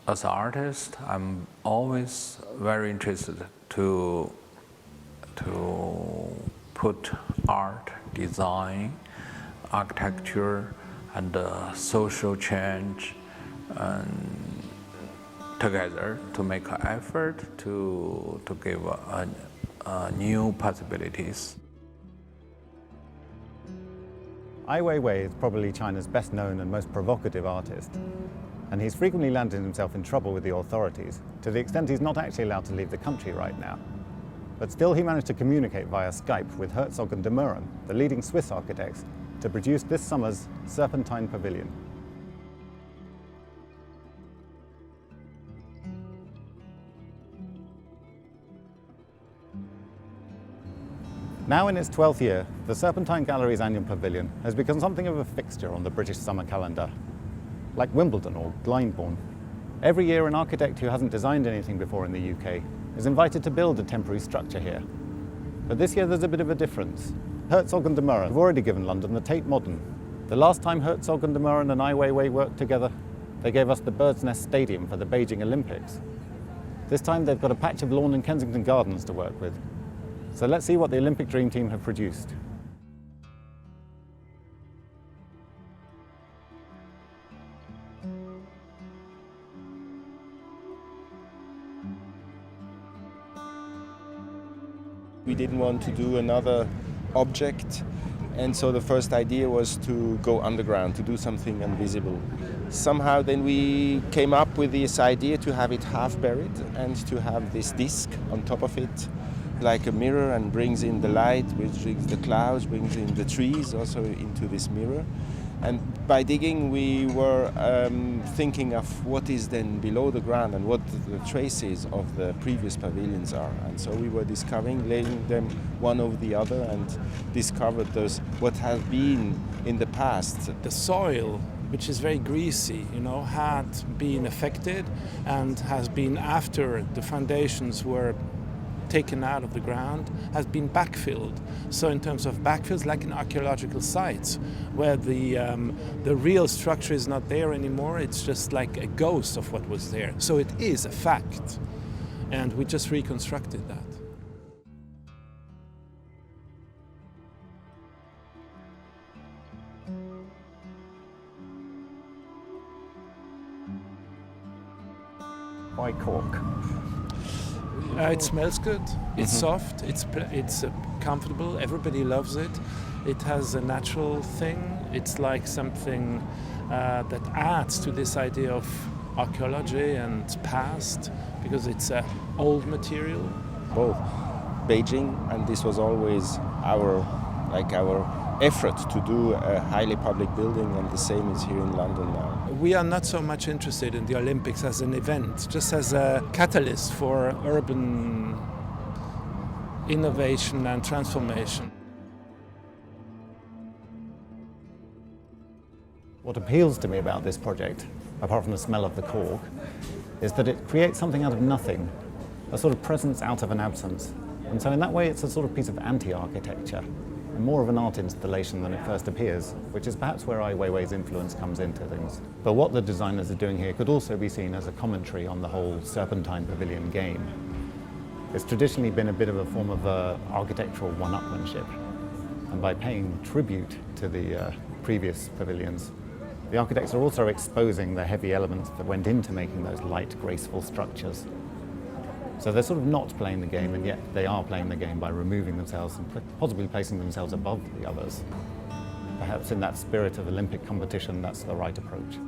As an artist, I'm always very interested to put art, design, architecture, and social change together to make an effort to give new possibilities. Ai Weiwei is probably China's best known and most provocative artist. And he's frequently landed himself in trouble with the authorities, to the extent he's not actually allowed to leave the country right now. But still he managed to communicate via Skype with Herzog and Meuron, the leading Swiss architects, to produce this summer's Serpentine pavilion. Now in its 12th year, the Serpentine Gallery's annual pavilion has become something of a fixture on the British summer calendar. Like Wimbledon or Glyndebourne. Every year an architect who hasn't designed anything before in the UK is invited to build a temporary structure here. But this year there's a bit of a difference. Herzog and Meuron have already given London the Tate Modern. The last time Herzog and Meuron and Ai Weiwei worked together, they gave us the Bird's Nest Stadium for the Beijing Olympics. This time they've got a patch of lawn in Kensington Gardens to work with. So let's see what the Olympic Dream Team have produced. We didn't want to do another object, and so the first idea was to go underground, to do something invisible. Somehow then we came up with this idea to have it half buried and to have this disc on top of it, like a mirror, and brings in the light, which brings the clouds, brings in the trees also into this mirror. And by digging, we were thinking of what is then below the ground and what the traces of the previous pavilions are. And so we were discovering, laying them one over the other, and discovered those what has been in the past. The soil, which is very greasy, had been affected and has been, after the foundations were taken out of the ground, has been backfilled. So in terms of backfills, like in archaeological sites, where the real structure is not there anymore, it's just like a ghost of what was there. So it is a fact, and we just reconstructed that. Why cork? It smells good, it's soft, it's comfortable, everybody loves it. It has a natural thing, it's like something that adds to this idea of archaeology and past, because it's an old material. Both Beijing, and this was always our effort to do a highly public building, and the same is here in London now. We are not so much interested in the Olympics as an event, just as a catalyst for urban innovation and transformation. What appeals to me about this project, apart from the smell of the cork, is that it creates something out of nothing, a sort of presence out of an absence. And so in that way it's a sort of piece of anti-architecture, and more of an art installation than it first appears, which is perhaps where Ai Weiwei's influence comes into things. But what the designers are doing here could also be seen as a commentary on the whole Serpentine pavilion game. It's traditionally been a bit of a form of architectural one-upmanship, and by paying tribute to the previous pavilions, the architects are also exposing the heavy elements that went into making those light, graceful structures. So they're sort of not playing the game, and yet they are playing the game by removing themselves and possibly placing themselves above the others. Perhaps in that spirit of Olympic competition, that's the right approach.